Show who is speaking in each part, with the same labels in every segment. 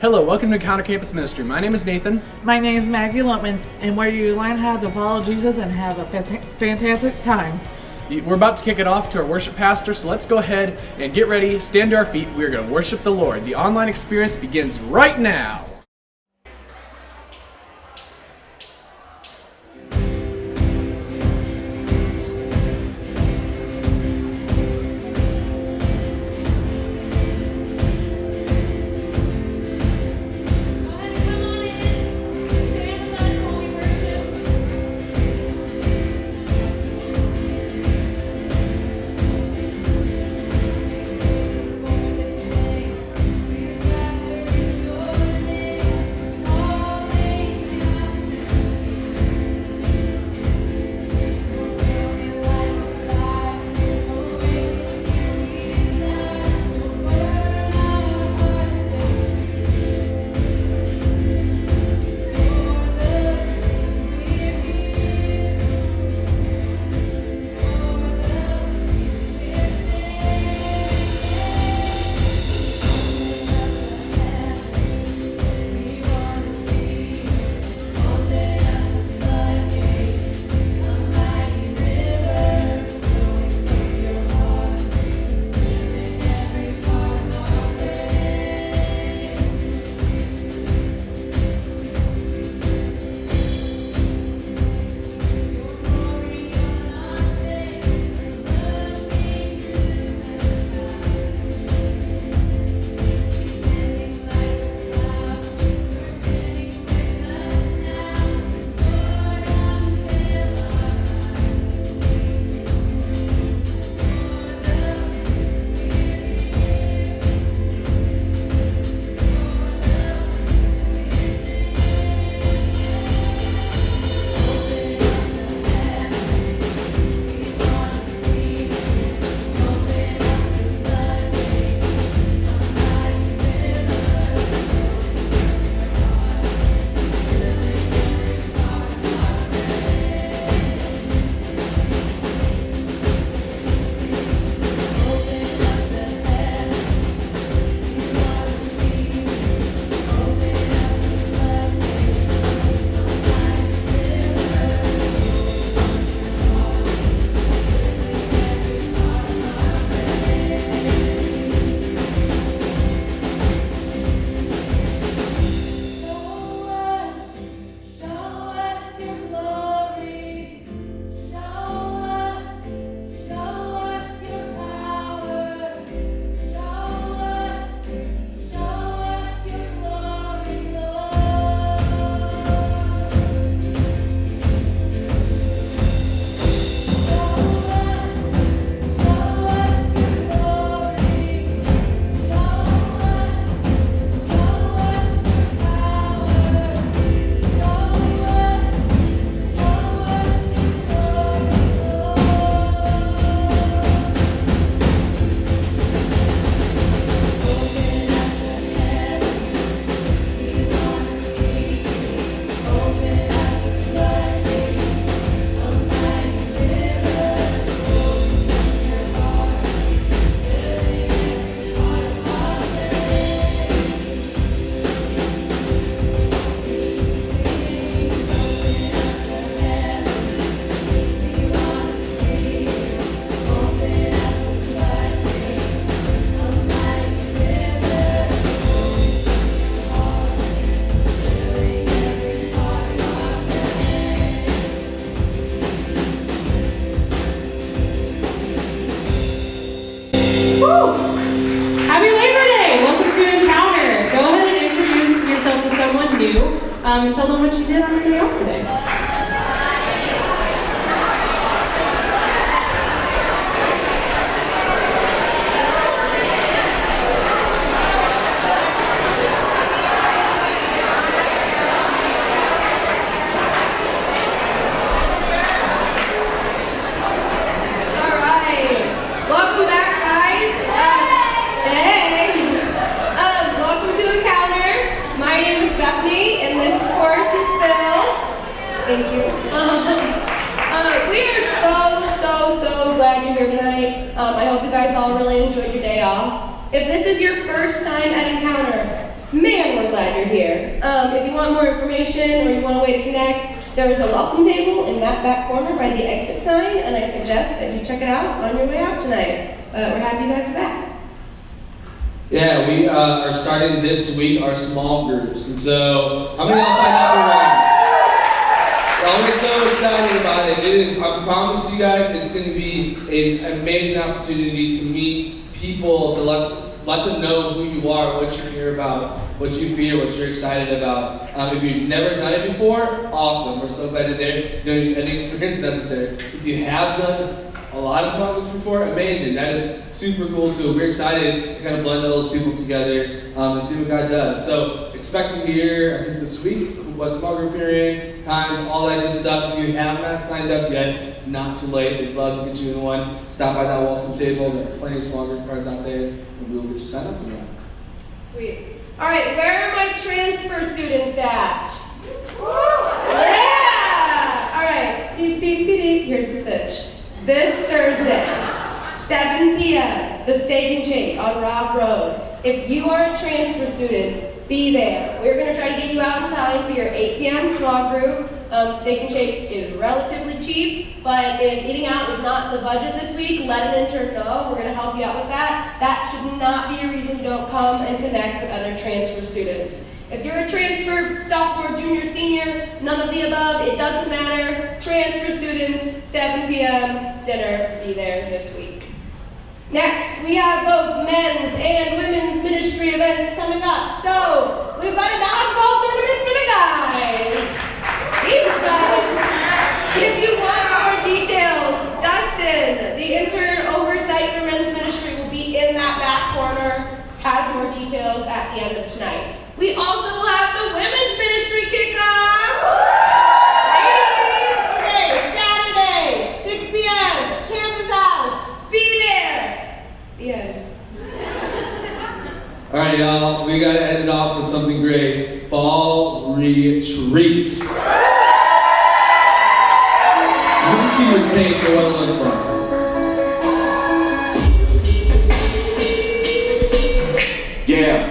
Speaker 1: Hello, welcome to Encounter Campus Ministry. My name is Nathan.
Speaker 2: My name is Maggie Lumpman, and where you learn how to follow Jesus and have a fantastic time.
Speaker 1: We're about to kick it off to our worship pastor, so let's go ahead and get ready, stand to our feet. We're going to worship the Lord. The online experience begins right now.
Speaker 3: And tell them what you did on your day off today.
Speaker 4: Thank you. We are so glad you're here tonight. I hope you guys all really enjoyed your day off. If this is your first time at Encounter, man, we're glad If you want more information or you want a way to connect, there is a welcome table in that back corner by the exit sign, and I suggest that you check it out on your way out tonight. We're happy you guys are back.
Speaker 5: Yeah, we are starting this week our small groups, and so how many of y'all signed up for one? We're so excited about it. It is, I promise you guys, it's going to be an amazing opportunity to meet people, to let them know who you are, what you care about, what you feel, what you're excited about. If you've never done it before, awesome. We're so glad you're there. You don't need any experience necessary. If you have done a lot of small groups before, amazing. That is super cool too. We're excited to kind of blend all those people together and see what God does. So expect to hear, I think this week, what small group you're in, times, all that good stuff. If you have not signed up yet, it's not too late. We'd love to get you in one. Stop by that welcome table. There are plenty of small group cards out there, and we'll get you signed up for one.
Speaker 4: Sweet. All right, where are my transfer students at? Yeah! All right, beep, beep, beep, beep. Here's the sitch. This Thursday, 7 p.m., the Steak and Shake on Robb Road. If you are a transfer student, be there. We're going to try to get you out in time for your 8 p.m. small group. Steak and Shake is relatively cheap, but if eating out is not in the budget this week, let an intern know. We're going to help you out with that. That should not be a reason you don't come and connect with other transfer students. If you're a transfer, sophomore, junior, senior, none of the above, it doesn't matter. Transfer students, 7 p.m. dinner, be there this week. Next, we have both men's and women's ministry events coming up. So, we've got a dodgeball tournament for the guys. He's excited. If you want more details, Dustin, the intern oversight for men's ministry, will be in that back corner, has more details at the end of tonight. We also will have the women's ministry kickoff. Ladies, okay, Saturday, 6 p.m., campus house, be there. The end.
Speaker 5: All right, y'all, we got to end it off with something great. Fall retreats. Let me just give you a taste of what it looks like. Yeah.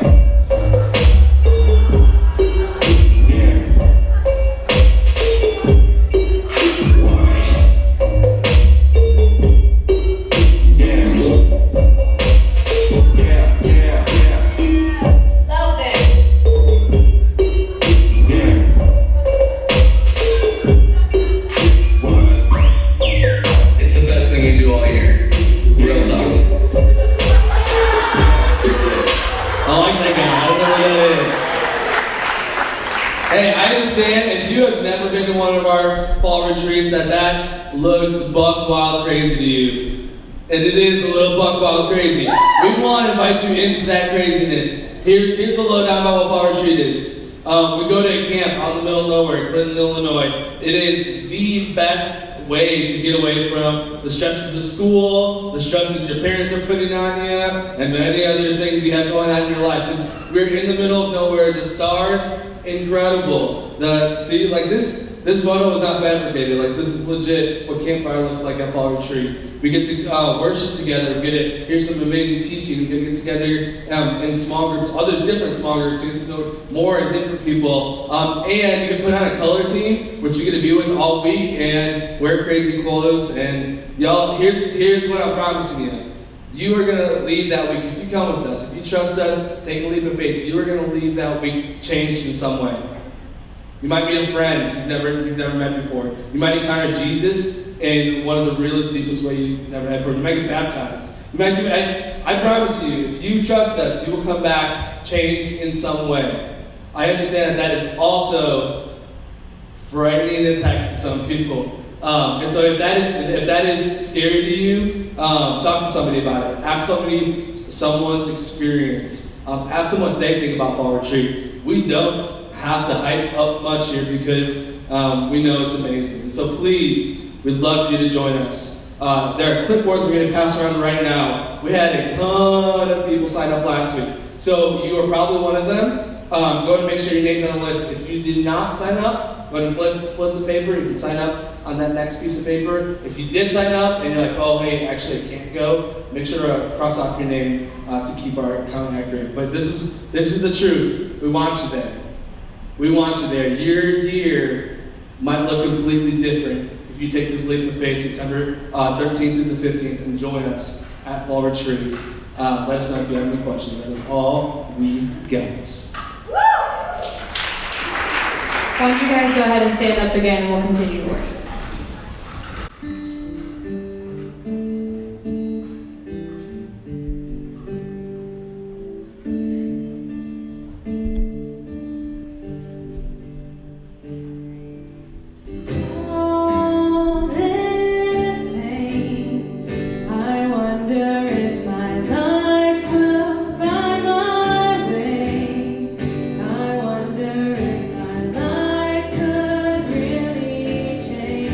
Speaker 5: If you have never been to one of our fall retreats, that looks buck wild crazy to you. And it is a little buck wild crazy. We want to invite you into that craziness. Here's the lowdown about what fall retreat is. We go to a camp out in the middle of nowhere, Clinton, Illinois. It is the best way to get away from the stresses of school, the stresses your parents are putting on you, and many other things you have going on in your life. We're in the middle of nowhere. The stars, incredible. This photo was not fabricated. Like, this is legit what campfire looks like at fall retreat. We get to worship together. We get to hear some amazing teaching. We get together in small groups, other different small groups. You get to know more and different people. And you can put on a color team, which you're going to be with all week and wear crazy clothes. And y'all, here's what I'm promising you. You are going to leave that week, if you come with us, if you trust us, take a leap of faith, you are going to leave that week changed in some way. You might meet a friend you've never met before. You might encounter Jesus in one of the realest, deepest ways you've never had before. You might get baptized. I promise you, if you trust us, you will come back changed in some way. I understand that is also frightening as heck to some people. And so if that is scary to you, talk to somebody about it. Ask someone's experience. Ask them what they think about fall retreat. We don't have to hype up much here because we know it's amazing. And so please, we'd love for you to join us. There are clipboards we're going to pass around right now. We had a ton of people sign up last week. So you are probably one of them. Go ahead and make sure your name's on the list. If you did not sign up, go ahead and flip the paper. You can sign up on that next piece of paper. If you did sign up and you're like, oh, hey, actually I can't go, make sure to cross off your name to keep our count accurate. But this is the truth. We want you there. We want you there. Your year might look completely different if you take this leap of faith September 13th through the 15th and join us at Fall Retreat. Let us know if you have any questions. That is all we got.
Speaker 3: Why don't you guys go ahead and stand up again and we'll continue to worship.
Speaker 6: Change.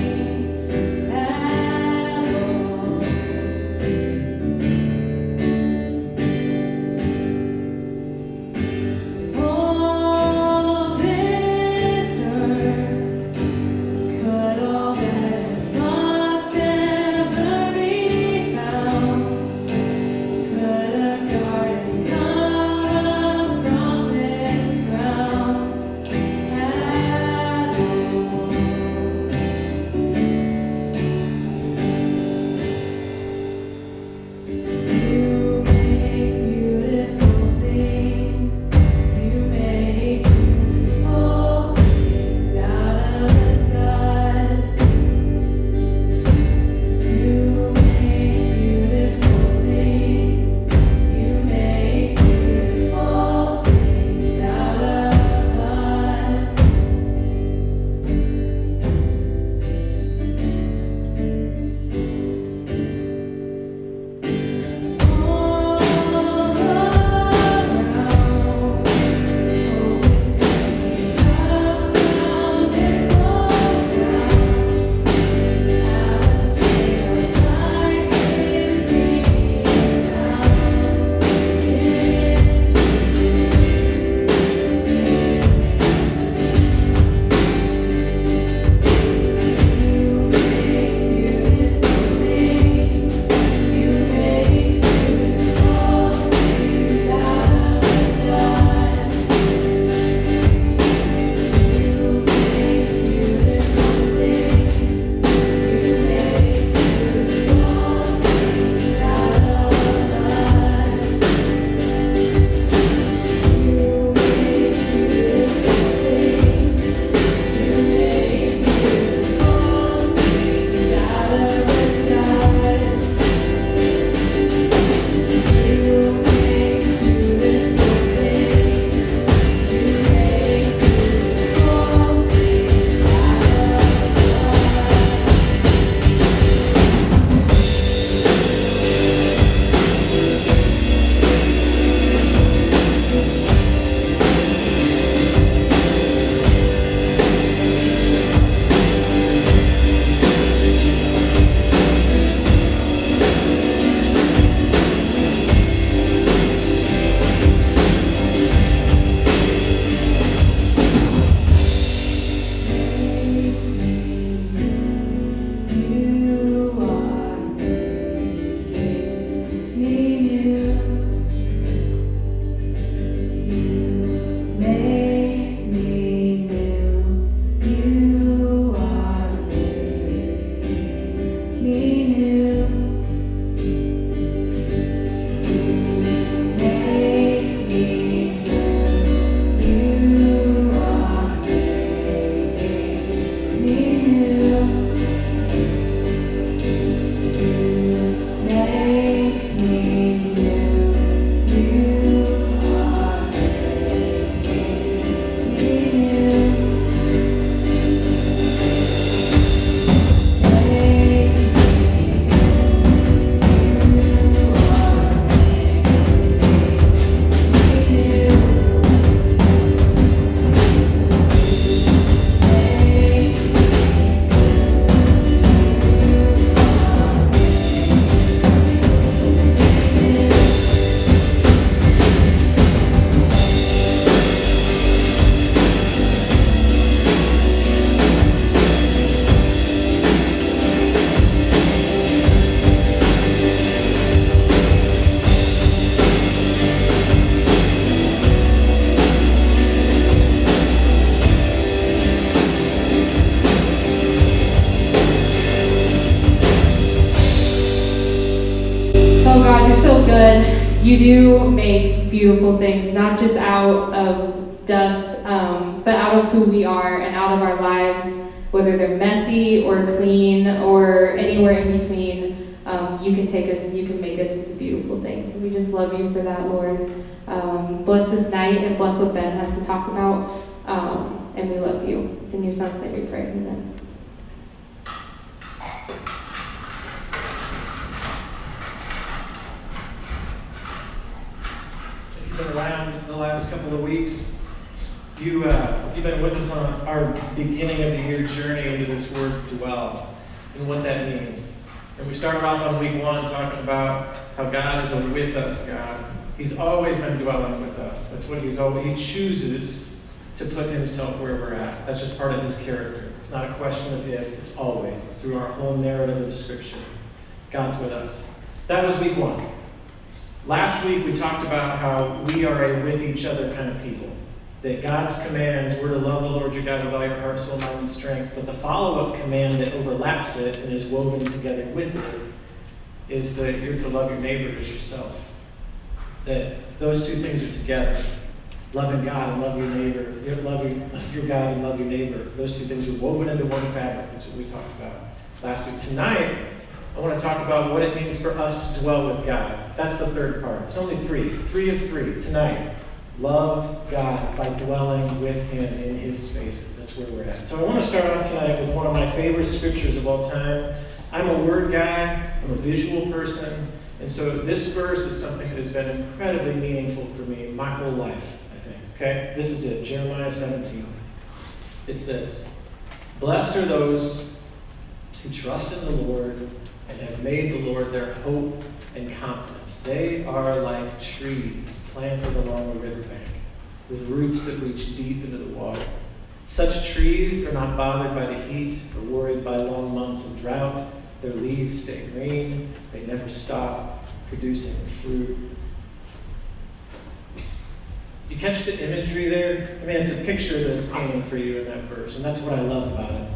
Speaker 3: do make beautiful things, not just out of dust, but out of who we are and out of our lives, whether they're messy or clean or anywhere in between. You can take us and you can make us into beautiful things. And we just love you for that, Lord. Bless this night and bless what Ben has to talk about. And we love you. It's in your son's name we pray. Amen.
Speaker 6: If you've been around the last couple of weeks, you've been with us on our beginning of the year journey into this word dwell and what that means. And we started off on week 1 talking about how God is a with us God. He's always been dwelling with us. That's what he chooses to put himself where we're at. That's just part of his character. It's not a question of if, it's always. It's through our whole narrative of Scripture. God's with us. That was week 1. Last week we talked about how we are a with each other kind of people. That God's commands were to love the Lord your God with all your heart, soul, mind, and strength. But the follow-up command that overlaps it and is woven together with it is that you're to love your neighbor as yourself. That those two things are together. Loving God and love your neighbor. Love your God and love your neighbor. Those two things are woven into one fabric. That's what we talked about last week. Tonight, I want to talk about what it means for us to dwell with God. That's the third part. It's only 3. 3 of 3 tonight. Love God by dwelling with him in his spaces. That's where we're at. So I want to start off tonight with one of my favorite scriptures of all time. I'm a word guy. I'm a visual person. And so this verse is something that has been incredibly meaningful for me my whole life, I think. Okay? This is it. Jeremiah 17. It's this. Blessed are those who trust in the Lord and have made the Lord their hope and confidence. They are like trees planted along a riverbank with roots that reach deep into the water. Such trees are not bothered by the heat or worried by long months of drought. Their leaves stay green. They never stop producing fruit. You catch the imagery there? I mean, it's a picture that it's painting for you in that verse, and that's what I love about it.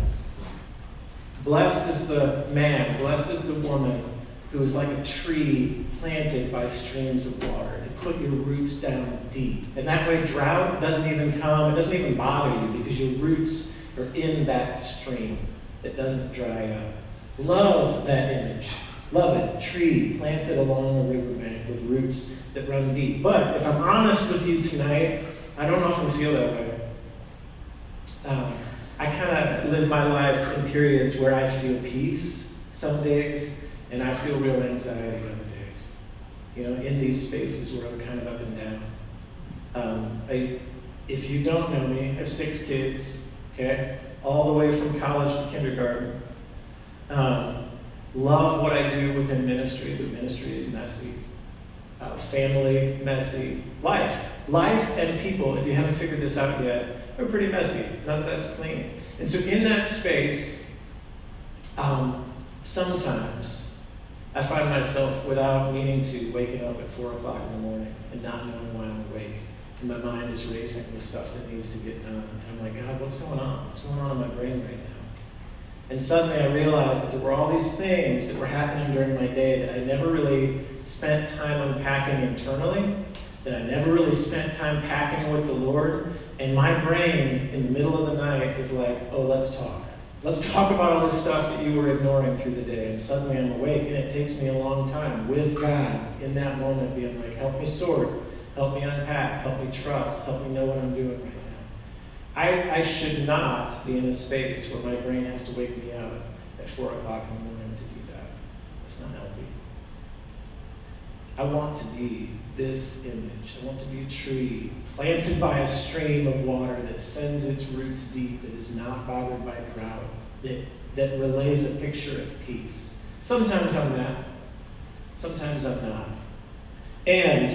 Speaker 6: Blessed is the man, blessed is the woman who is like a tree planted by streams of water. To put your roots down deep. And that way drought doesn't even come, it doesn't even bother you because your roots are in that stream that doesn't dry up. Love that image. Love it. Tree planted along a riverbank with roots that run deep. But if I'm honest with you tonight, I don't often feel that way. I kind of live my life in periods where I feel peace some days, and I feel real anxiety other days. You know, in these spaces where I'm kind of up and down. If you don't know me, I have 6 kids, okay? All the way from college to kindergarten. Love what I do within ministry, but ministry is messy. Family, messy. Life and people, if you haven't figured this out yet, are pretty messy. None of that's clean. And so in that space, sometimes I find myself, without meaning to, waking up at 4 o'clock in the morning and not knowing why I'm awake. And my mind is racing with stuff that needs to get done. And I'm like, God, what's going on? What's going on in my brain right now? And suddenly I realized that there were all these things that were happening during my day that I never really spent time unpacking internally, that I never really spent time packing with the Lord. And my brain, in the middle of the night, is like, oh, let's talk. Let's talk about all this stuff that you were ignoring through the day. And suddenly I'm awake, and it takes me a long time with God in that moment being like, help me sort, help me unpack, help me trust, help me know what I'm doing right now. I should not be in a space where my brain has to wake me up at 4 o'clock in the morning to do that. It's not healthy. I want to be this image. I want to be a tree planted by a stream of water that sends its roots deep, that is not bothered by drought, that relays a picture of peace. Sometimes I'm that. Sometimes I'm not. And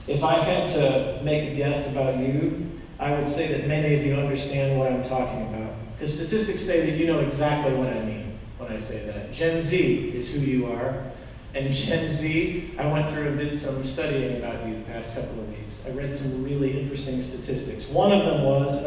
Speaker 6: if I had to make a guess about you, I would say that many of you understand what I'm talking about. Because statistics say that you know exactly what I mean when I say that. Gen Z is who you are. And Gen Z, I went through and did some studying about you the past couple of weeks. I read some really interesting statistics. One of them was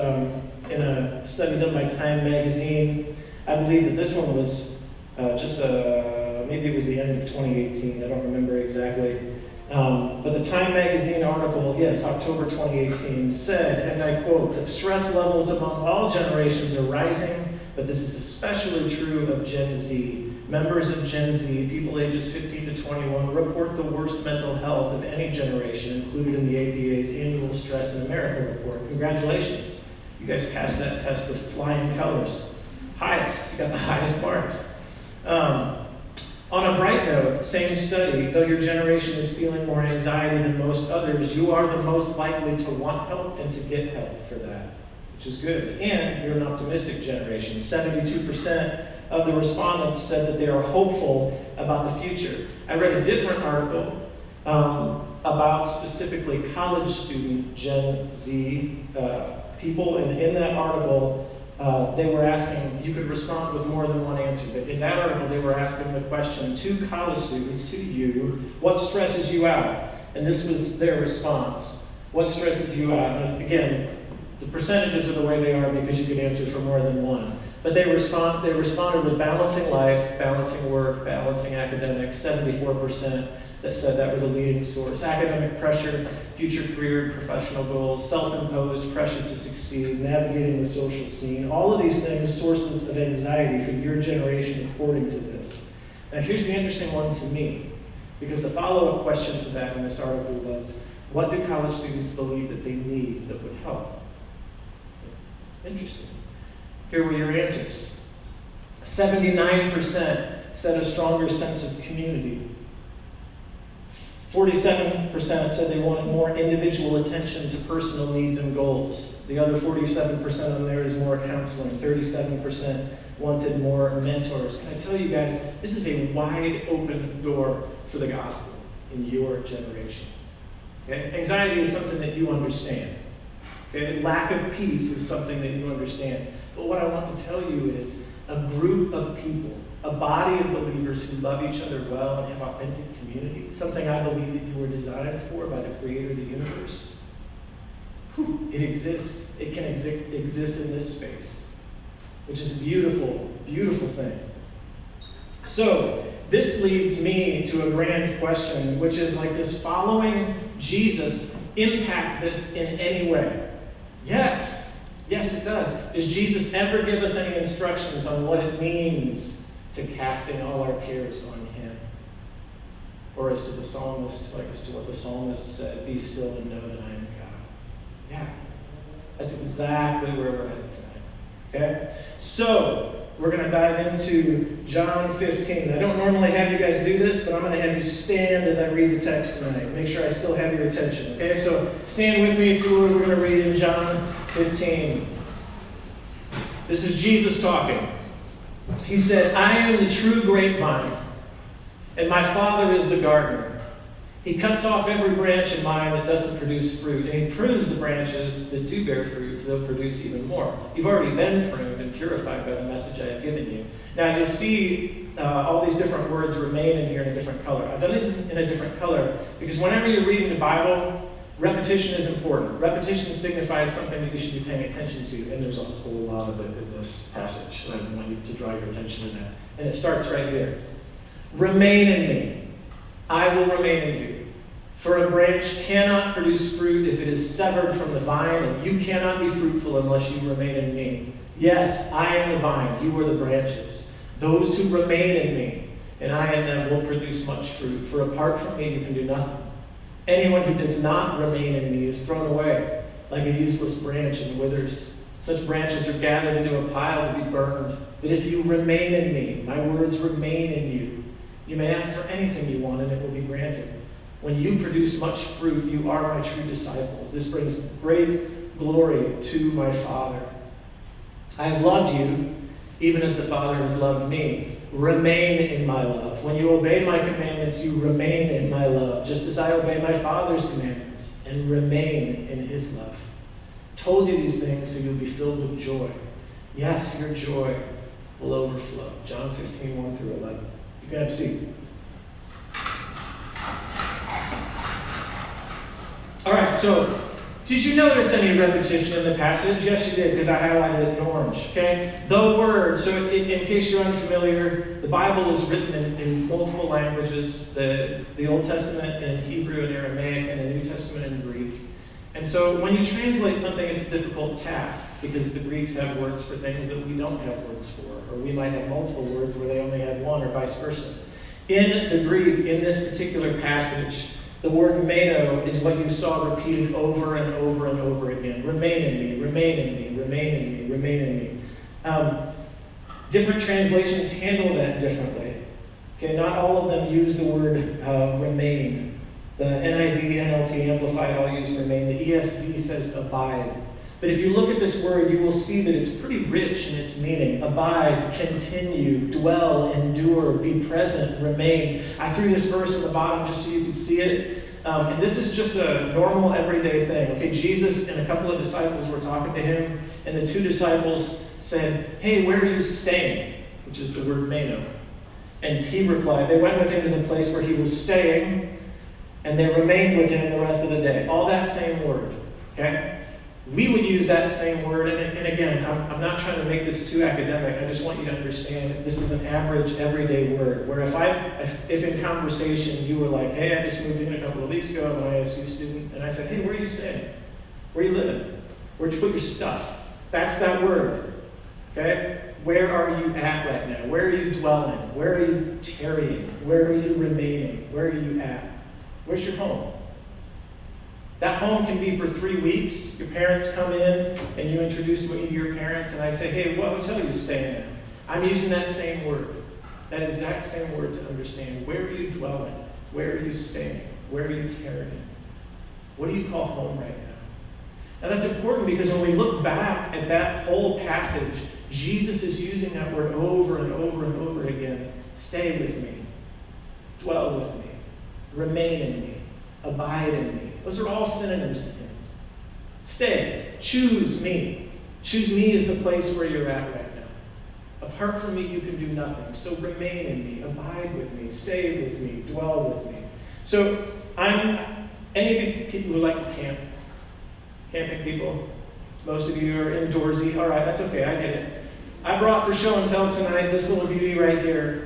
Speaker 6: in a study done by Time magazine. I believe that this one was maybe it was the end of 2018. I don't remember exactly. But the Time Magazine article, yes, October 2018, said, and I quote, that stress levels among all generations are rising, but this is especially true of Gen Z. Members of Gen Z, people ages 15 to 21, report the worst mental health of any generation included in the APA's annual Stress in America report. Congratulations. You guys passed that test with flying colors. Highest. You got the highest marks. On a bright note, same study, though your generation is feeling more anxiety than most others, you are the most likely to want help and to get help for that, which is good. And you're an optimistic generation. 72% of the respondents said that they are hopeful about the future. I read a different article about specifically college student Gen Z people, and in that article, they were asking, you could respond with more than one answer, but in that article they were asking the question to college students, to you, what stresses you out? And this was their response. What stresses you out? And again, the percentages are the way they are because you could answer for more than one. But they responded with balancing life, balancing work, balancing academics, 74% that said that was a leading source. Academic pressure, future career and professional goals, self-imposed pressure to succeed, navigating the social scene, all of these things, sources of anxiety for your generation according to this. Now here's the interesting one to me, because the follow-up question to that in this article was, what do college students believe that they need that would help? Interesting. Here were your answers. 79% said a stronger sense of community. 47% said they wanted more individual attention to personal needs and goals. The other 47% on there is more counseling. 37% wanted more mentors. Can I tell you guys, this is a wide open door for the gospel in your generation. Okay? Anxiety is something that you understand. Okay? Lack of peace is something that you understand. But what I want to tell you is a group of people, a body of believers who love each other well and have authentic community, something I believe that you were designed for by the creator of the universe. It exists. It can exist in this space, which is a beautiful, beautiful thing. So, this leads me to a grand question, which is like, does following Jesus impact this in any way? Yes. Yes, it does. Does Jesus ever give us any instructions on what it means to casting all our cares on him? Or as to the psalmist, like as to what the psalmist said, be still and know that I am God. Yeah, that's exactly where we're headed tonight. Okay? So, we're going to dive into John 15. I don't normally have you guys do this, but I'm going to have you stand as I read the text tonight. Make sure I still have your attention. Okay? So, stand with me through what we're going to read in John 15. This is Jesus talking. He said, I am the true grapevine, and my Father is the gardener. He cuts off every branch in mine that doesn't produce fruit, and he prunes the branches that do bear fruit so they'll produce even more. You've already been pruned and purified by the message I have given you. Now you'll see all these different words remain in here in a different color. I've done this in a different color because whenever you're reading the Bible, repetition is important. Repetition signifies something that you should be paying attention to, and there's a whole lot of it in this passage. I want you to draw your attention to that. And it starts right here. Remain in me. I will remain in you. For a branch cannot produce fruit if it is severed from the vine, and you cannot be fruitful unless you remain in me. Yes, I am the vine, you are the branches. Those who remain in me, and I in them, will produce much fruit. For apart from me, you can do nothing. Anyone who does not remain in me is thrown away like a useless branch and withers. Such branches are gathered into a pile to be burned. But if you remain in me, my words remain in you. You may ask for anything you want, and it will be granted. When you produce much fruit, you are my true disciples. This brings great glory to my Father. I have loved you, even as the Father has loved me. Remain in my love. When you obey my commandments, you remain in my love, just as I obey my Father's commandments and remain in his love. I told you these things so you'll be filled with joy. Yes, your joy will overflow. John 15, 1 through 11. You can have a seat. All right, so Did you notice any repetition in the passage? Yes, you did, because I highlighted it in orange. Okay? The word. So, in case you're unfamiliar, the Bible is written in multiple languages. The Old Testament in Hebrew and Aramaic, and the New Testament in Greek. And so, when you translate something, it's a difficult task because the Greeks have words for things that we don't have words for, or we might have multiple words where they only have one, or vice versa. In the Greek, in this particular passage, the word meno is what you saw repeated over and over and over again. Remain in me, remain in me, remain in me, remain in me. Different translations handle that differently. Okay, not all of them use the word remain. The NIV, NLT, Amplified all use remain. The ESV says abide. But if you look at this word, you will see that it's pretty rich in its meaning. Abide, continue, dwell, endure, be present, remain. I threw this verse in the bottom just so you could see it. And this is just a normal, everyday thing. Okay, Jesus and a couple of disciples were talking to him, and the two disciples said, hey, where are you staying? Which is the word meno. And he replied, they went with him to the place where he was staying, and they remained with him the rest of the day. All that same word, okay? We would use that same word, and again, I'm not trying to make this too academic. I just want you to understand this is an average, everyday word. Where if in conversation you were like, hey, I just moved in a couple of weeks ago, I'm an ISU student, and I said, hey, where are you staying? Where are you living? Where'd you put your stuff? That's that word, okay? Where are you at right now? Where are you dwelling? Where are you tarrying? Where are you remaining? Where are you at? Where's your home? That home can be for 3 weeks. Your parents come in and you introduce me to your parents, and I say, hey, what hotel are you staying at? I'm using that same word, that exact same word to understand. Where are you dwelling? Where are you staying? Where are you tarrying? What do you call home right now? Now that's important because when we look back at that whole passage, Jesus is using that word over and over and over again. Stay with me. Dwell with me. Remain in me. Abide in me. Those are all synonyms to him. Stay. Choose me. Choose me is the place where you're at right now. Apart from me, you can do nothing. So remain in me. Abide with me. Stay with me. Dwell with me. So any of you people who like to camp? Camping people? Most of you are indoorsy. All right, that's okay. I get it. I brought for show and tell tonight this little beauty right here.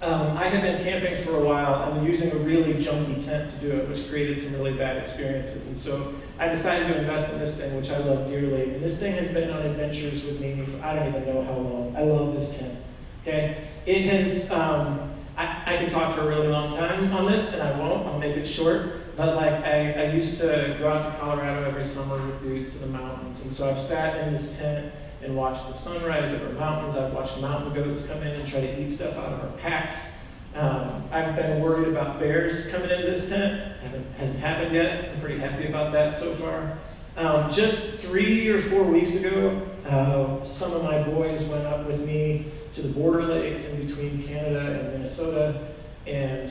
Speaker 6: I had been camping for a while. I'm using a really junky tent to do it, which created some really bad experiences. And so I decided to invest in this thing, which I love dearly. And this thing has been on adventures with me for I don't even know how long. I love this tent. Okay? It has, I could talk for a really long time on this, and I won't. I'll make it short. But like I used to go out to Colorado every summer with dudes to the mountains. And so I've sat in this tent and watch the sunrise over mountains. I've watched mountain goats come in and try to eat stuff out of our packs. I've been worried about bears coming into this tent. Hasn't happened yet. I'm pretty happy about that so far. Just 3 or 4 weeks ago, some of my boys went up with me to the border lakes in between Canada and Minnesota, and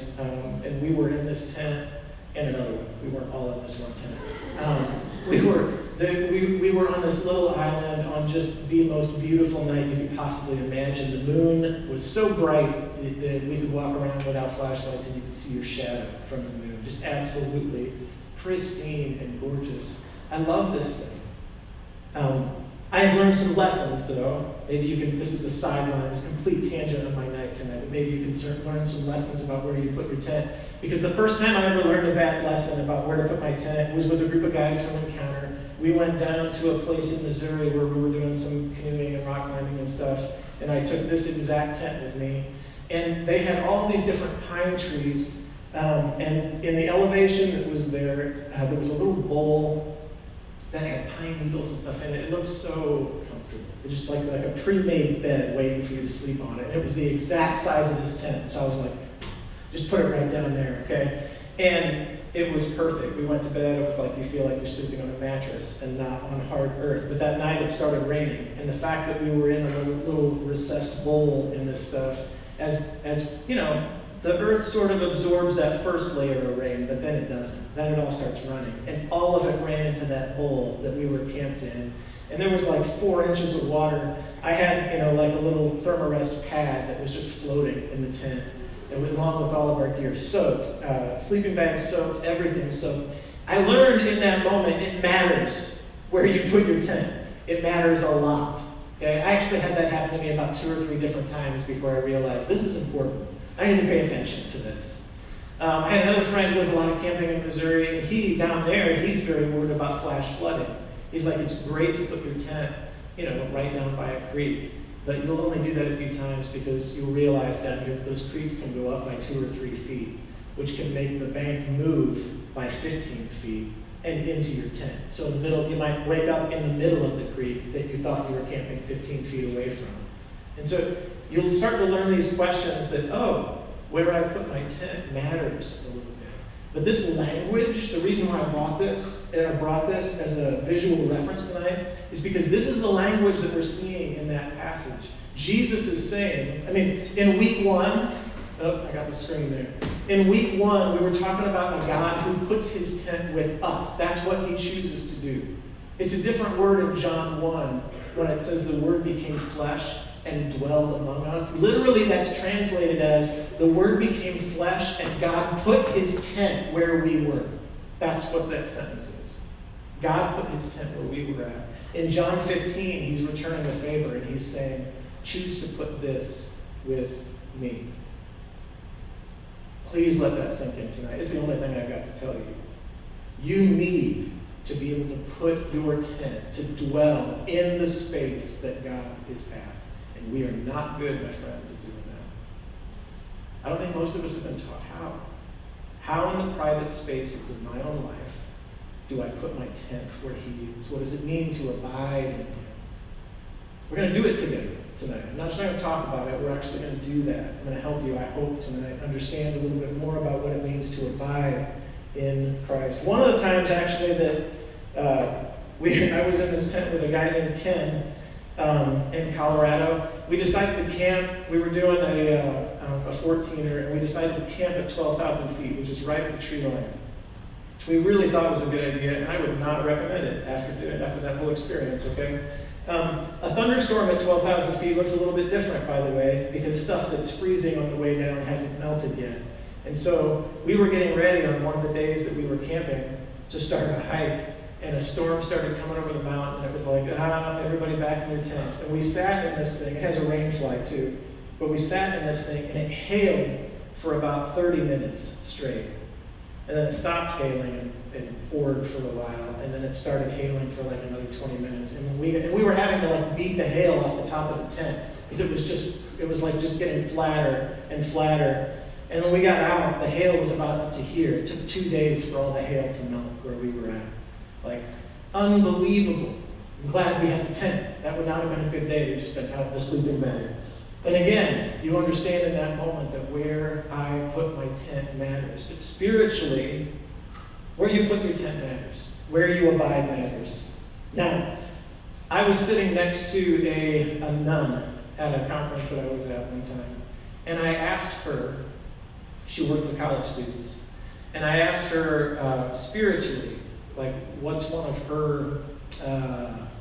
Speaker 6: we were in this tent and another one. We weren't all in this one tent. We were on this little island on just the most beautiful night you could possibly imagine. The moon was so bright that we could walk around without flashlights and you could see your shadow from the moon. Just absolutely pristine and gorgeous. I love this thing. I have learned some lessons, though. Maybe you can, this is a sideline, it's a complete tangent on my night tonight, but maybe you can learn some lessons about where you put your tent. Because the first time I ever learned a bad lesson about where to put my tent was with a group of guys from Encounter. We went down to a place in Missouri where we were doing some canoeing and rock climbing and stuff, and I took this exact tent with me. And they had all these different pine trees, and in the elevation that was there was a little bowl that had pine needles and stuff in it. It looked so comfortable. It just like a pre-made bed waiting for you to sleep on it. And it was the exact size of this tent. So I was like, just put it right down there, okay? And it was perfect. We went to bed. It was like you feel like you're sleeping on a mattress and not on hard earth. But that night it started raining. And the fact that we were in a little recessed bowl in this stuff, as you know, the earth sort of absorbs that first layer of rain, but then it doesn't. Then it all starts running. And all of it ran into that bowl that we were camped in. And there was like 4 inches of water. I had, like a little Thermarest pad that was just floating in the tent. And along with all of our gear soaked. Sleeping bags soaked, everything soaked. I learned in that moment it matters where you put your tent. It matters a lot. Okay? I actually had that happen to me about 2 or 3 different times before I realized this is important. I need to pay attention to this. I had another friend who does a lot of camping in Missouri, and he, down there, he's very worried about flash flooding. He's like, it's great to put your tent, right down by a creek, but you'll only do that a few times because you'll realize down here that those creeks can go up by 2 or 3 feet, which can make the bank move by 15 feet and into your tent. So in the middle, you might wake up in the middle of the creek that you thought you were camping 15 feet away from. And so you'll start to learn these questions that, where I put my tent matters a little bit. But this language, the reason why I brought this as a visual reference tonight, is because this is the language that we're seeing in that passage. Jesus is saying, in week 1, I got the screen there. In week 1, we were talking about a God who puts his tent with us. That's what he chooses to do. It's a different word in John 1 when it says the word became flesh and dwelled among us. Literally, that's translated as the word became flesh and God put his tent where we were. That's what that sentence is. God put his tent where we were at. In John 15, he's returning the favor and he's saying, choose to put this with me. Please let that sink in tonight. It's the only thing I've got to tell you. You need to be able to put your tent, to dwell in the space that God is at. And we are not good, my friends, at doing that. I don't think most of us have been taught how. How in the private spaces of my own life do I put my tent where he is? What does it mean to abide in him? We're going to do it together tonight. I'm not just going to talk about it. We're actually going to do that. I'm going to help you, I hope, tonight understand a little bit more about what it means to abide in Christ. One of the times, actually, that I was in this tent with a guy named Ken in Colorado. We decided to camp. We were doing a 14er, and we decided to camp at 12,000 feet, which is right at the tree line, which we really thought was a good idea, and I would not recommend it after that whole experience, okay? A thunderstorm at 12,000 feet looks a little bit different, by the way, because stuff that's freezing on the way down hasn't melted yet. And so we were getting ready on one of the days that we were camping to start a hike, and a storm started coming over the mountain, and it was like, everybody back in your tents. And we sat in this thing. It has a rain fly, too. But we sat in this thing, and it hailed for about 30 minutes straight. And then it stopped hailing and poured for a while, and then it started hailing for like another 20 minutes. And we were having to like beat the hail off the top of the tent, because it was like just getting flatter and flatter. And when we got out, the hail was about up to here. It took 2 days for all the hail to melt where we were at. Like, unbelievable. I'm glad we had the tent. That would not have been a good day to just been out in a sleeping bag. And again, you understand in that moment that where I put my tent matters. But spiritually, where you put your tent matters. Where you abide matters. Now, I was sitting next to a nun at a conference that I was at one time. And I asked her, she worked with college students, and I asked her spiritually, like, what's one of her,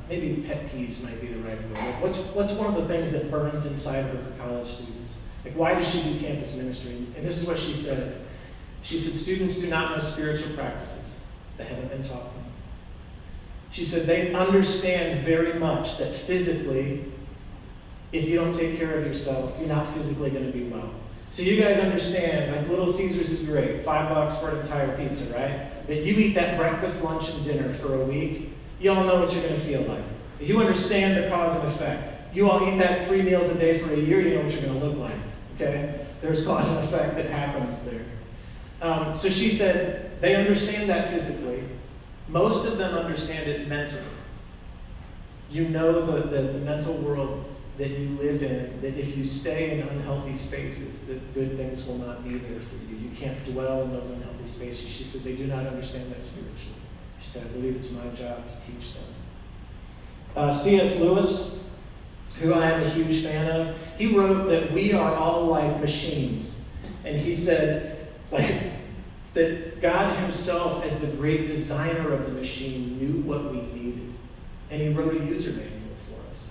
Speaker 6: maybe pet peeves might be the right word. Like, what's one of the things that burns inside of her for college students? Like, why does she do campus ministry? And this is what she said. She said, students do not know spiritual practices. They haven't been taught them. She said, they understand very much that physically, if you don't take care of yourself, you're not physically going to be well. So you guys understand, like Little Caesars is great, $5 for an entire pizza, right? But you eat that breakfast, lunch, and dinner for a week, you all know what you're going to feel like. If you understand the cause and effect, you all eat that 3 meals a day for a year, you know what you're going to look like, okay? There's cause and effect that happens there. So she said, they understand that physically. Most of them understand it mentally. You know the mental world that you live in, that if you stay in unhealthy spaces, that good things will not be there for you. You can't dwell in those unhealthy spaces. She said they do not understand that spiritually. She said, I believe it's my job to teach them. C.S. Lewis, who I am a huge fan of, he wrote that we are all like machines. And he said, that God himself, as the great designer of the machine, knew what we needed. And he wrote a user manual for us.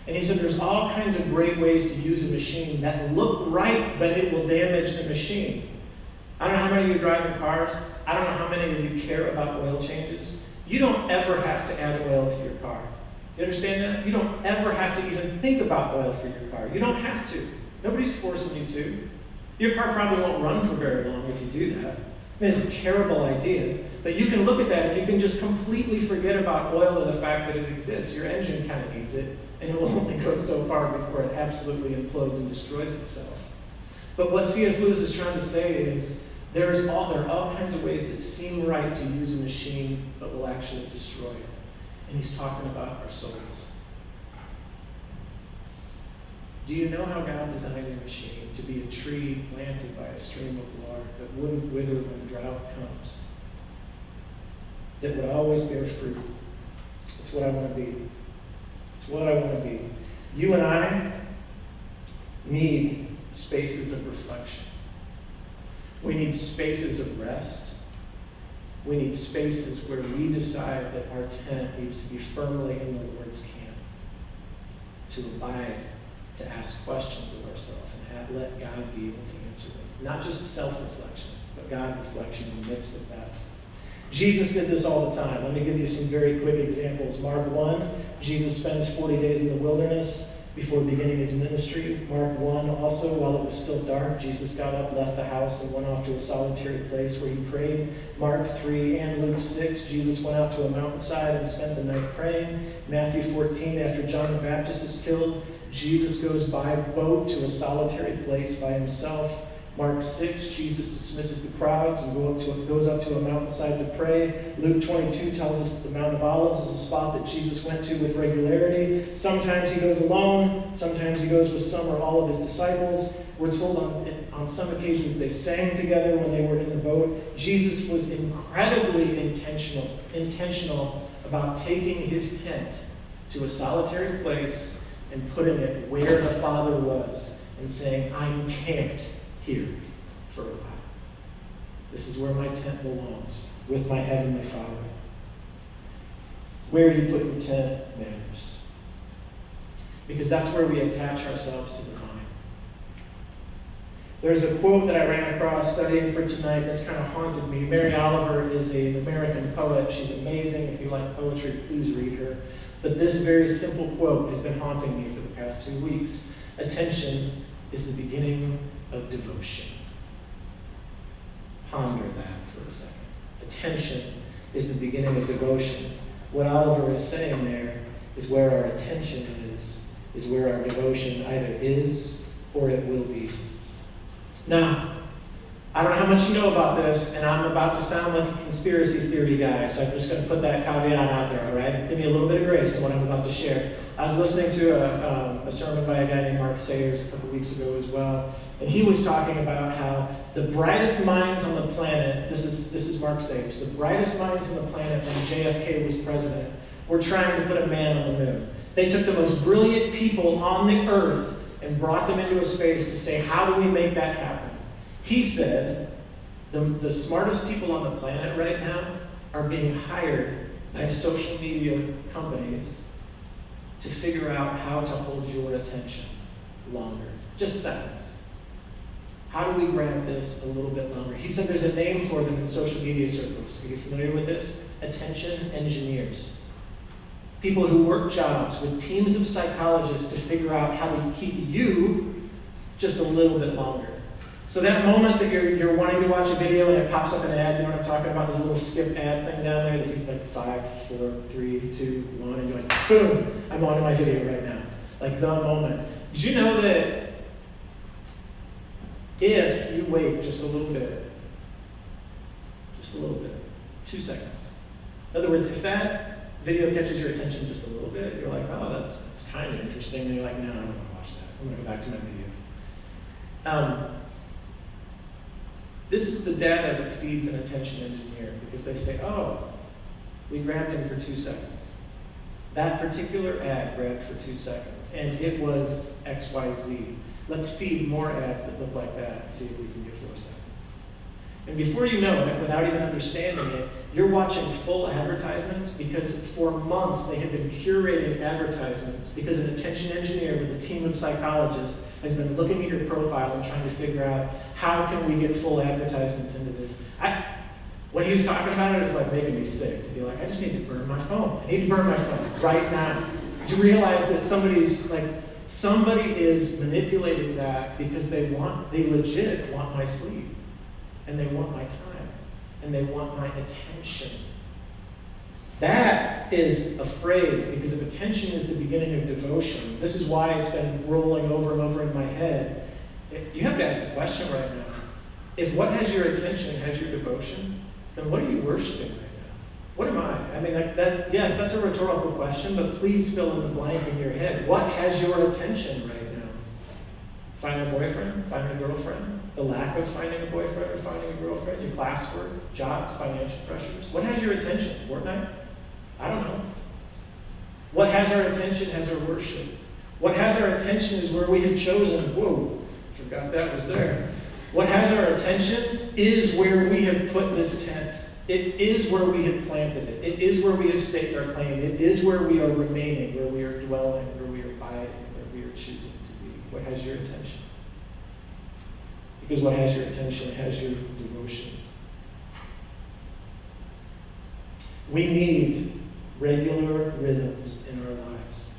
Speaker 6: And he said there's all kinds of great ways to use a machine that look right, but it will damage the machine. I don't know how many of you drive in cars. I don't know how many of you care about oil changes. You don't ever have to add oil to your car. You understand that? You don't ever have to even think about oil for your car. You don't have to. Nobody's forcing you to. Your car probably won't run for very long if you do that. I mean, it's a terrible idea. But you can look at that and you can just completely forget about oil and the fact that it exists. Your engine kind of needs it, and it will only go so far before it absolutely implodes and destroys itself. But what C.S. Lewis is trying to say is there are all kinds of ways that seem right to use a machine but will actually destroy it. And he's talking about our souls. Do you know how God designed a machine to be a tree planted by a stream of water that wouldn't wither when drought comes? That would always bear fruit. It's what I want to be. It's what I want to be. You and I need spaces of reflection. We need spaces of rest. We need spaces where we decide that our tent needs to be firmly in the Lord's camp, to abide, to ask questions of ourselves, and let God be able to answer them. Not just self-reflection, but God reflection in the midst of that. Jesus did this all the time. Let me give you some very quick examples. Mark 1, Jesus spends 40 days in the wilderness before beginning his ministry. Mark 1 also, while it was still dark, Jesus got up, left the house, and went off to a solitary place where he prayed. Mark 3 and Luke 6, Jesus went out to a mountainside and spent the night praying. Matthew 14, after John the Baptist is killed, Jesus goes by boat to a solitary place by himself. Mark 6, Jesus dismisses the crowds and goes up to a mountainside to pray. Luke 22 tells us that the Mount of Olives is a spot that Jesus went to with regularity. Sometimes he goes alone. Sometimes he goes with some or all of his disciples. We're told on some occasions they sang together when they were in the boat. Jesus was incredibly intentional about taking his tent to a solitary place and putting it where the Father was and saying, I'm camped here for a while. This is where my tent belongs, with my Heavenly Father. Where you put your tent matters. Because that's where we attach ourselves to the vine. There's a quote that I ran across studying for tonight that's kind of haunted me. Mary Oliver is an American poet. She's amazing. If you like poetry, please read her. But this very simple quote has been haunting me for the past 2 weeks. Attention is the beginning of devotion. Ponder that for a second. Attention is the beginning of devotion. What Oliver is saying there is where our attention is where our devotion either is or it will be. Now, I don't know how much you know about this, and I'm about to sound like a conspiracy theory guy, so I'm just going to put that caveat out there, all right? Give me a little bit of grace in what I'm about to share. I was listening to a sermon by a guy named Mark Sayers a couple weeks ago as well, and he was talking about how the brightest minds on the planet, this is Mark Sayers, the brightest minds on the planet when JFK was president were trying to put a man on the moon. They took the most brilliant people on the earth and brought them into a space to say, how do we make that happen? He said, the smartest people on the planet right now are being hired by social media companies to figure out how to hold your attention longer. Just seconds. How do we grab this a little bit longer? He said there's a name for them in social media circles. Are you familiar with this? Attention engineers. People who work jobs with teams of psychologists to figure out how to keep you just a little bit longer. So that moment that you're wanting to watch a video and it pops up an ad, you know what I'm talking about, this little skip ad thing down there that you like 5, 4, 3, 2, 1, and you're like, boom, I'm on to my video right now. Like the moment. Did you know that if you wait just a little bit, 2 seconds. In other words, if that video catches your attention just a little bit, you're like, oh, that's kind of interesting, and you're like, no, I don't want to watch that. I'm going to go back to my video. This is the data that feeds an attention engineer because they say, oh, we grabbed him for 2 seconds. That particular ad grabbed for 2 seconds, and it was XYZ. Let's feed more ads that look like that and see if we can get 4 seconds. And before you know it, without even understanding it, you're watching full advertisements because for months they have been curating advertisements because an attention engineer with a team of psychologists has been looking at your profile and trying to figure out how can we get full advertisements into this. When he was talking about it, it was like making me sick to be like, I just need to burn my phone. I need to burn my phone right now. To realize that somebody is manipulating that because they legit want my sleep, and they want my time, and they want my attention. That is a phrase, because if attention is the beginning of devotion, this is why it's been rolling over and over in my head. You have to ask the question right now. If what has your attention has your devotion, then what are you worshiping right now? What am I? I mean, yes, that's a rhetorical question, but please fill in the blank in your head. What has your attention right now? Finding a boyfriend? Finding a girlfriend? The lack of finding a boyfriend or finding a girlfriend? Your classwork? Jobs? Financial pressures? What has your attention? Fortnite? I don't know. What has our attention has our worship. What has our attention is where we have chosen. Whoa, forgot that was there. What has our attention is where we have put this tent. It is where we have planted it. It is where we have staked our claim. It is where we are remaining, where we are dwelling, where we are abiding, where we are choosing to be. What has your attention? Because what has your attention has your devotion. We need regular rhythms in our lives.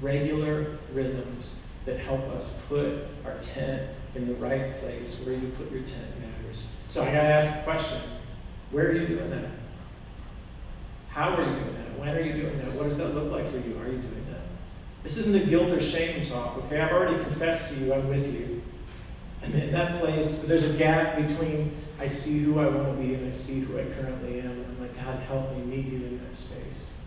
Speaker 6: Regular rhythms that help us put our tent in the right place. Where you put your tent matters. So I got to ask the question, where are you doing that? How are you doing that? When are you doing that? What does that look like for you? Are you doing that? This isn't a guilt or shame talk, okay? I've already confessed to you, I'm with you. And in that place, there's a gap between I see who I want to be and I see who I currently am. And I'm like, God, help me meet you in that space.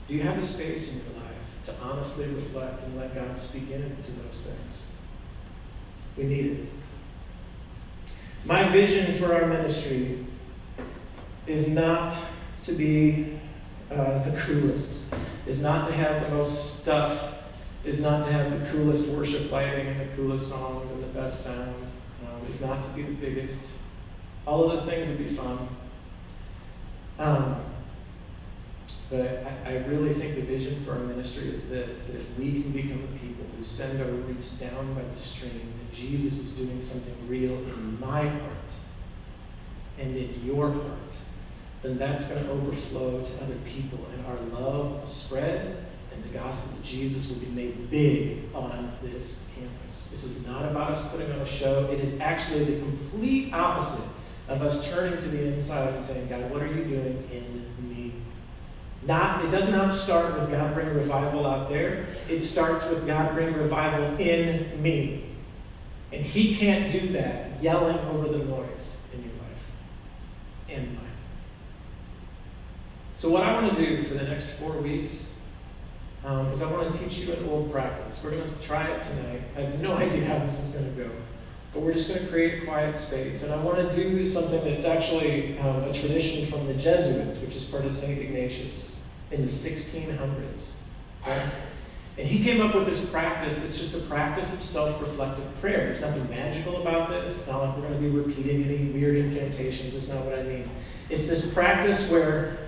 Speaker 6: Do you have a space in your life to honestly reflect and let God speak into those things? We need it. My vision for our ministry is not to be the coolest, is not to have the most stuff, is not to have the coolest worship lighting and the coolest songs and the best sound, is not to be the biggest. All of those things would be fun. But I really think the vision for our ministry is this, that if we can become a people who send our roots down by the stream, and Jesus is doing something real in my heart and in your heart, then that's going to overflow to other people, and our love will spread, and the gospel of Jesus will be made big on this campus. This is not about us putting on a show. It is actually the complete opposite of us turning to the inside and saying, God, what are you doing in me? It does not start with God bring revival out there. It starts with God bring revival in me. And he can't do that yelling over the noise in your life and mine. So what I want to do for the next 4 weeks is I want to teach you an old practice. We're going to try it tonight. I have no idea how this is going to go. But we're just going to create a quiet space. And I want to do something that's actually a tradition from the Jesuits, which is part of St. Ignatius in the 1600s. Right? And he came up with this practice that's just a practice of self-reflective prayer. There's nothing magical about this. It's not like we're going to be repeating any weird incantations. That's not what I mean. It's this practice where,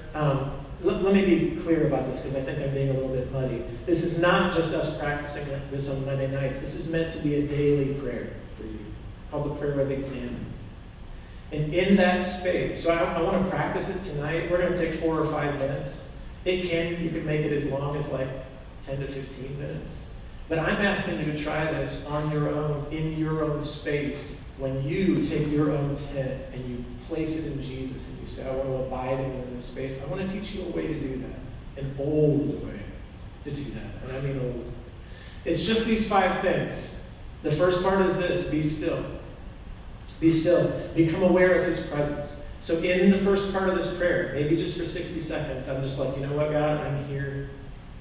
Speaker 6: let me be clear about this because I think I'm being a little bit muddy. This is not just us practicing this on Monday nights. This is meant to be a daily prayer for you, called the prayer of examine. And in that space, so I want to practice it tonight. We're going to take 4 or 5 minutes. You could make it as long as like 10 to 15 minutes. But I'm asking you to try this on your own, in your own space, when you take your own tent and you place it in Jesus and you say, I want to abide in you in this space. I want to teach you a way to do that, an old way to do that. And I mean old. It's just these 5 things. The first part is this, be still. Be still. Become aware of his presence. So in the first part of this prayer, maybe just for 60 seconds, I'm just like, you know what, God, I'm here.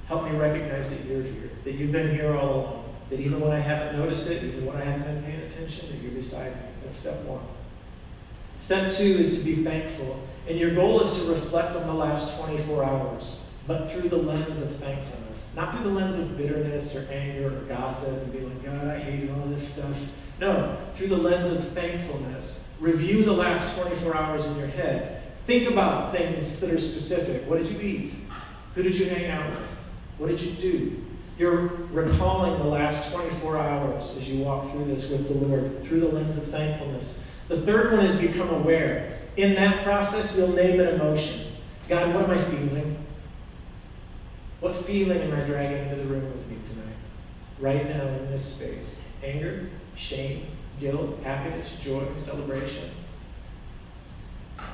Speaker 6: Help me recognize that you're here, that you've been here all along, that even when I haven't noticed it, even when I haven't been paying attention, that you're beside me. That's step 1. Step 2 is to be thankful. And your goal is to reflect on the last 24 hours, but through the lens of thankfulness. Not through the lens of bitterness or anger or gossip and be like, God, I hate all this stuff. No, through the lens of thankfulness. Review the last 24 hours in your head. Think about things that are specific. What did you eat? Who did you hang out with? What did you do? You're recalling the last 24 hours as you walk through this with the Lord through the lens of thankfulness. The third one is become aware. In that process, you'll name an emotion. God, what am I feeling? What feeling am I dragging into the room with me tonight? Right now in this space. Anger, shame, guilt, happiness, joy, celebration.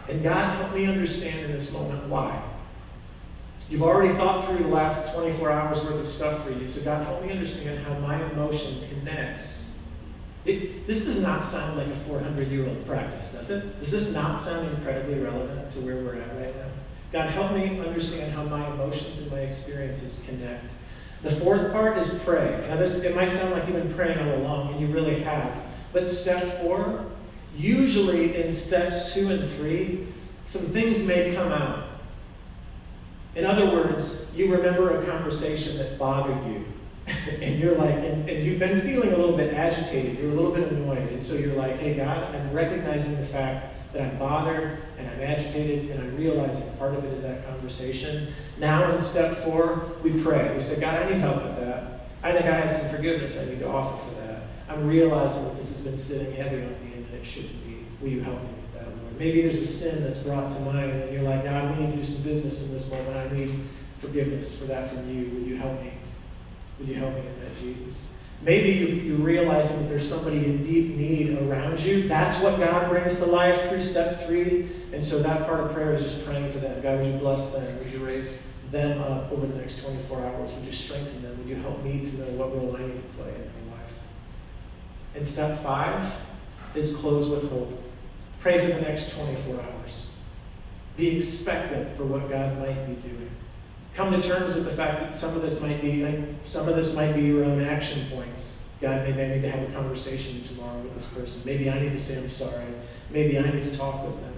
Speaker 6: And God, help me understand in this moment why. You've already thought through the last 24 hours worth of stuff for you, so God, help me understand how my emotion connects. This does not sound like a 400-year-old practice, does it? Does this not sound incredibly relevant to where we're at right now? God, help me understand how my emotions and my experiences connect. The fourth part is pray. Now, it might sound like you've been praying all along, and you really have. But step 4, usually in steps 2 and 3, some things may come out. In other words, you remember a conversation that bothered you. And you're like, and you've been feeling a little bit agitated, you're a little bit annoyed, and so you're like, hey God, I'm recognizing the fact that I'm bothered and I'm agitated, and I'm realizing part of it is that conversation. Now in step 4, we pray. We say, God, I need help with that. I think I have some forgiveness I need to offer for that. I'm realizing that this has been sitting heavy on me and that it shouldn't be. Will you help me with that, Lord? Maybe there's a sin that's brought to mind, and you're like, God, we need to do some business in this moment. I need forgiveness for that from you. Would you help me? Would you help me in that, Jesus? Maybe you're realizing that there's somebody in deep need around you. That's what God brings to life through step 3. And so that part of prayer is just praying for them. God, would you bless them? Would you raise them up over the next 24 hours? Would you strengthen them? Would you help me to know what role I need to play in their life? And step 5 is close with hope. Pray for the next 24 hours. Be expectant for what God might be doing. Come to terms with the fact that some of this might be your own action points. God, maybe I need to have a conversation tomorrow with this person. Maybe I need to say I'm sorry. Maybe I need to talk with them.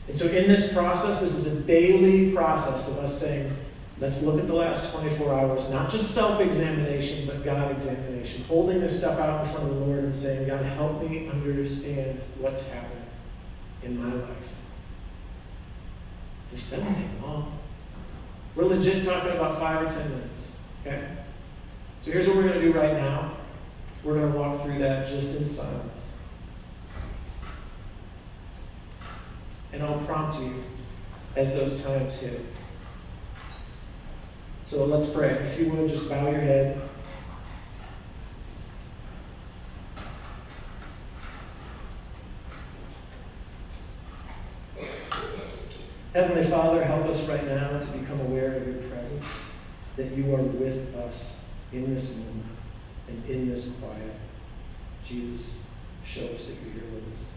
Speaker 6: And so in this process, this is a daily process of us saying, let's look at the last 24 hours, not just self-examination, but God examination. Holding this stuff out in front of the Lord and saying, God, help me understand what's happening in my life. This doesn't take long. We're legit talking about 5 or 10 minutes, okay? So here's what we're going to do right now. We're going to walk through that just in silence. And I'll prompt you as those times hit. So let's pray. If you would, just bow your head. Heavenly Father, help us right now to become aware of your presence, that you are with us in this moment and in this quiet. Jesus, show us that you're here with us.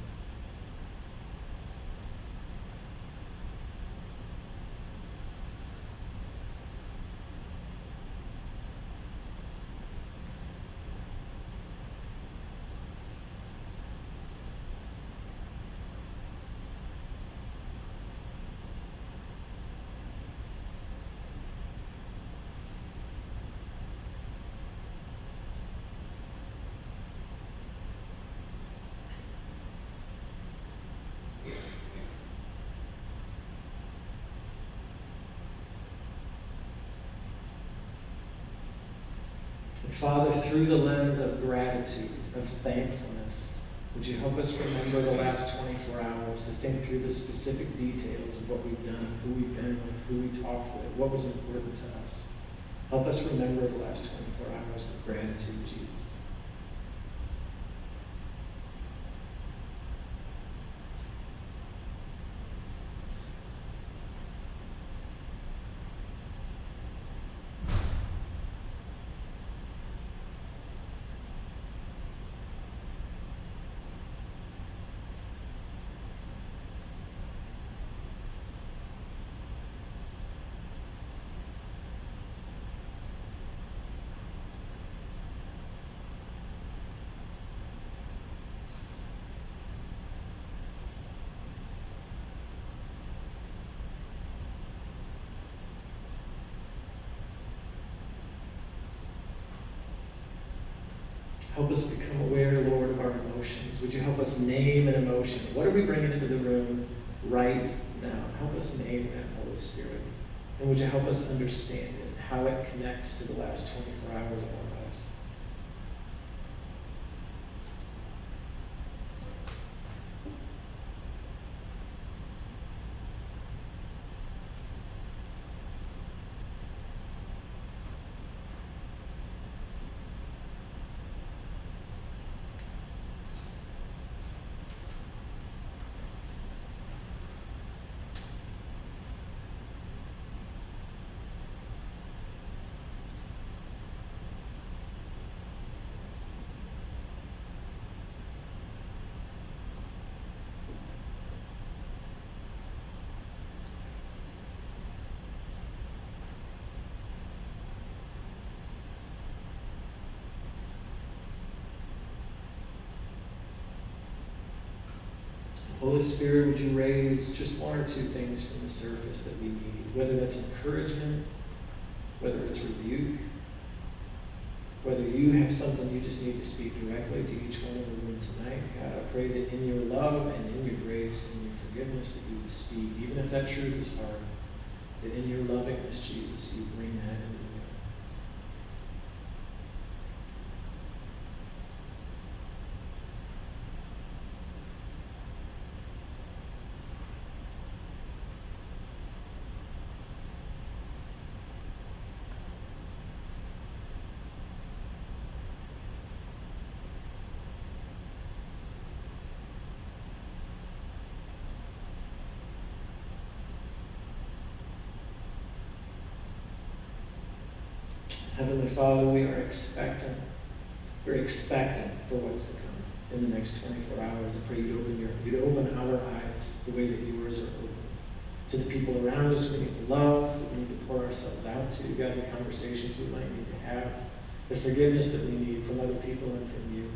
Speaker 6: And Father, through the lens of gratitude, of thankfulness, would you help us remember the last 24 hours, to think through the specific details of what we've done, who we've been with, who we talked with, what was important to us. Help us remember the last 24 hours with gratitude, Jesus. Help us become aware, Lord, of our emotions. Would you help us name an emotion? What are we bringing into the room right now? Help us name that, Holy Spirit. And would you help us understand it, how it connects to the last 24 hours of our lives? Holy Spirit, would you raise just one or two things from the surface that we need, whether that's encouragement, whether it's rebuke, whether you have something you just need to speak directly to each one in the room tonight. God, I pray that in your love and in your grace and your forgiveness that you would speak, even if that truth is hard, that in your lovingness, Jesus, you bring that into the room. Heavenly Father, we are expectant. We're expectant for what's to come in the next 24 hours. I pray you'd open our eyes the way that yours are open. To the people around us we need to love, that we need to pour ourselves out to, God, the conversations we might need to have, the forgiveness that we need from other people and from you.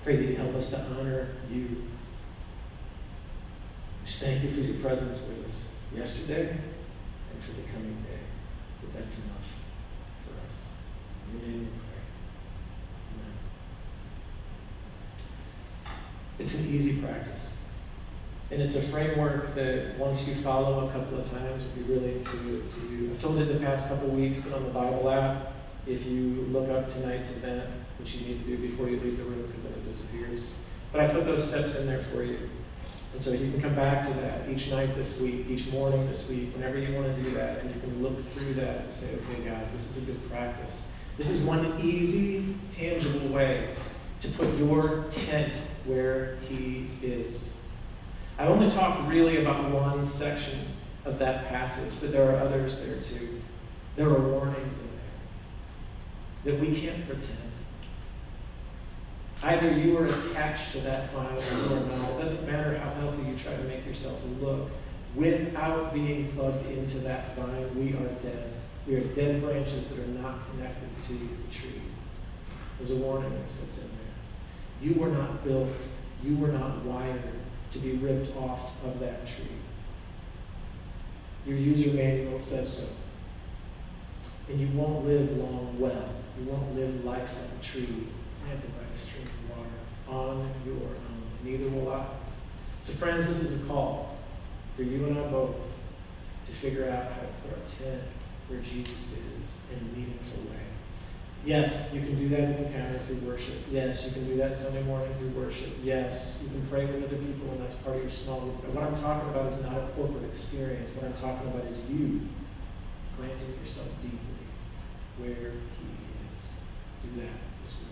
Speaker 6: Pray that you help us to honor you. Just thank you for your presence with us yesterday and for the coming day. That that's enough. In your name we pray. Amen. It's an easy practice. And it's a framework that once you follow a couple of times will be really intuitive to you. I've told you the past couple of weeks that on the Bible app, if you look up tonight's event, which you need to do before you leave the room because then it disappears. But I put those steps in there for you. And so you can come back to that each night this week, each morning this week, whenever you want to do that, and you can look through that and say, okay, God, this is a good practice. This is one easy, tangible way to put your tent where He is. I only talked really about one section of that passage, but there are others there too. There are warnings in there that we can't pretend. Either you are attached to that vine or you are not. It doesn't matter how healthy you try to make yourself look. Without being plugged into that vine, we are dead. We are dead branches that are not connected to the tree. There's a warning that sits in there. You were not built, you were not wired to be ripped off of that tree. Your user manual says so. And you won't live long well. You won't live life like a tree planted by a stream of water on your own. Neither will I. So friends, this is a call for you and I both to figure out how to put our tent where Jesus is in a meaningful way. Yes, you can do that in Encounter through worship. Yes, you can do that Sunday morning through worship. Yes, you can pray with other people and that's part of your small group. But what I'm talking about is not a corporate experience. What I'm talking about is you planting yourself deeply where He is. Do that this week.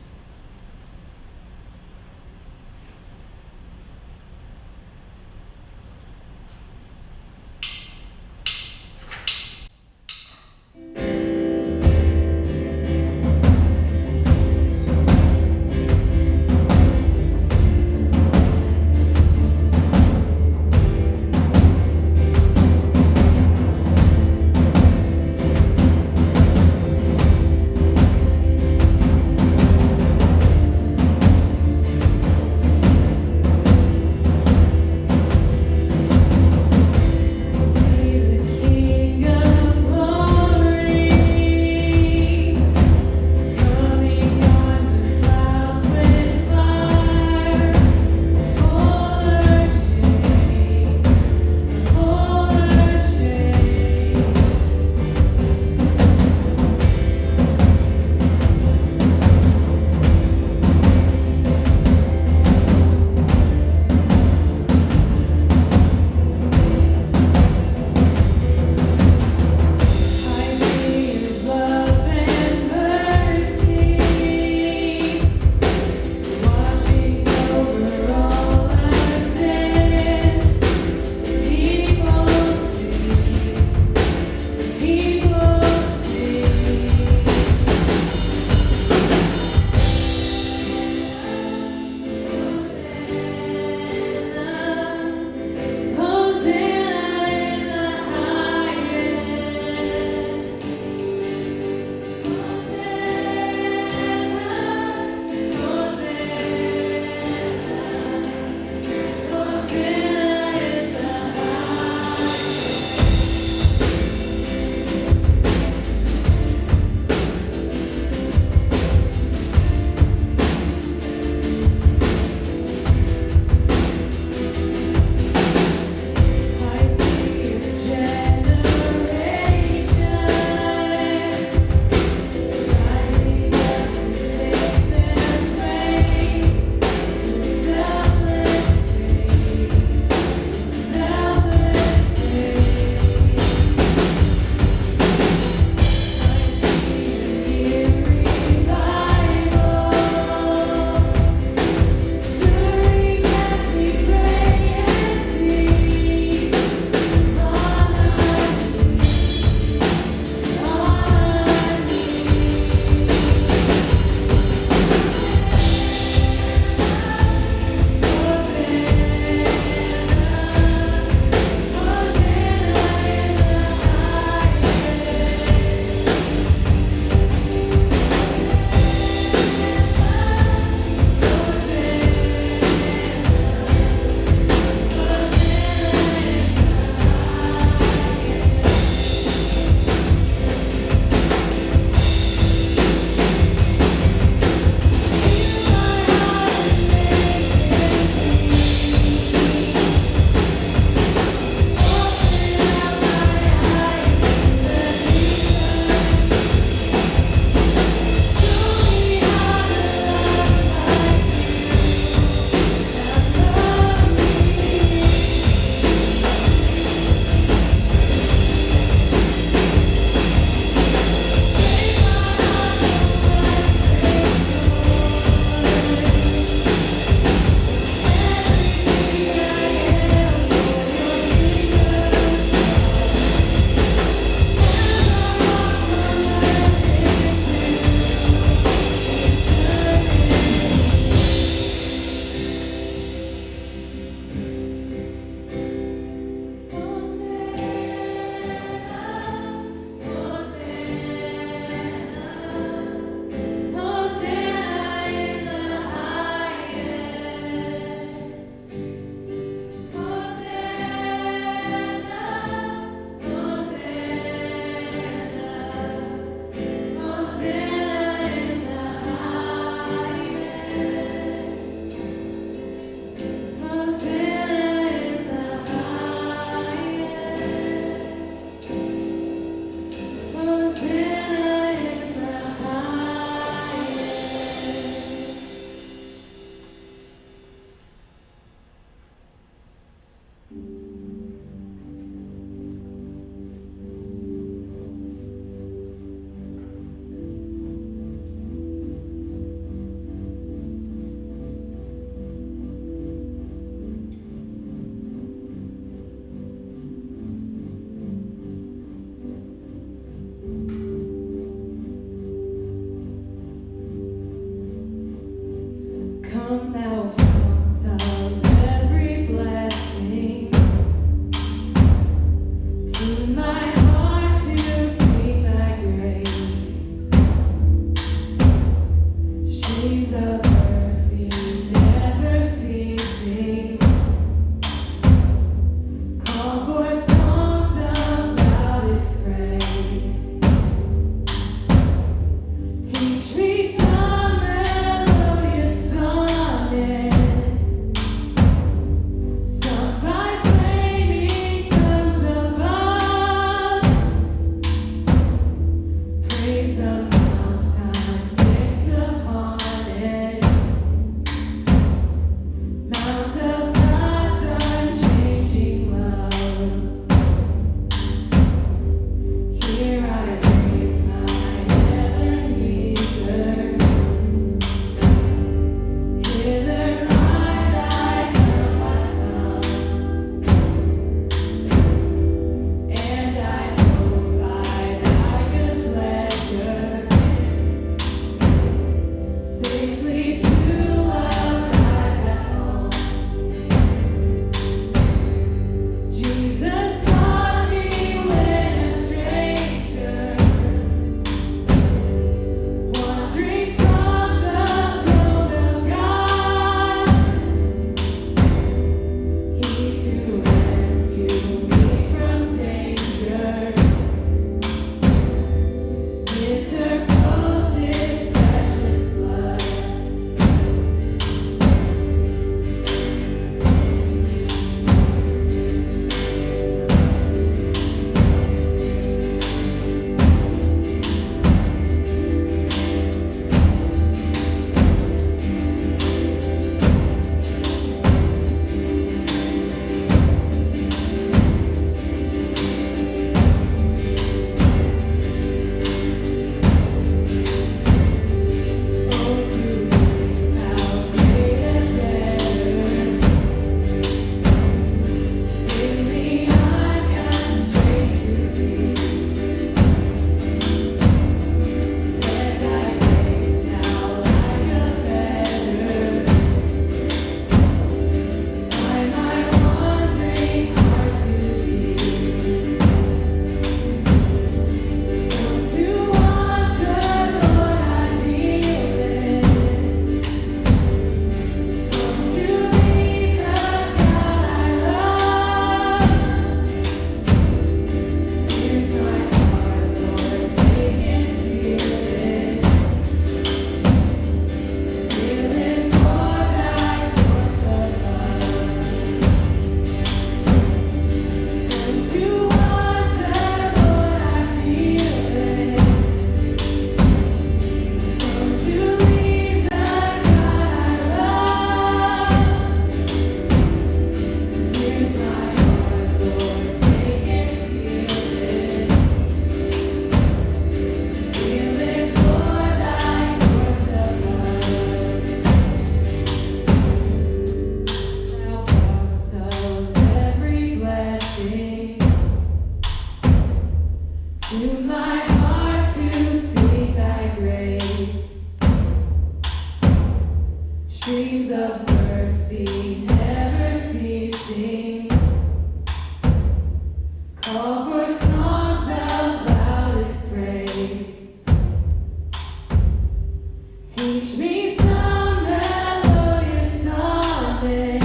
Speaker 3: Teach me some melodious sonnet,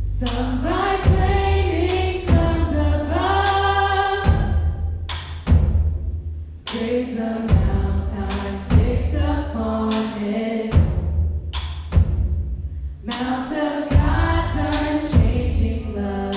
Speaker 3: sung by flaming tongues above. Praise the mount I'm fixed upon it, mount of God's unchanging love.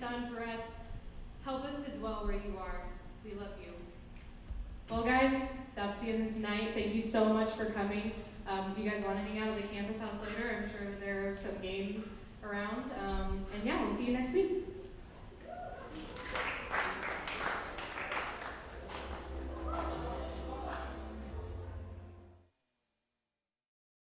Speaker 3: Son for us. Help us to dwell where you are. We love you. Well, guys, that's the end of tonight. Thank you so much for coming. If you guys want to hang out at the campus house later, I'm sure that there are some games around. And yeah, we'll see you next week.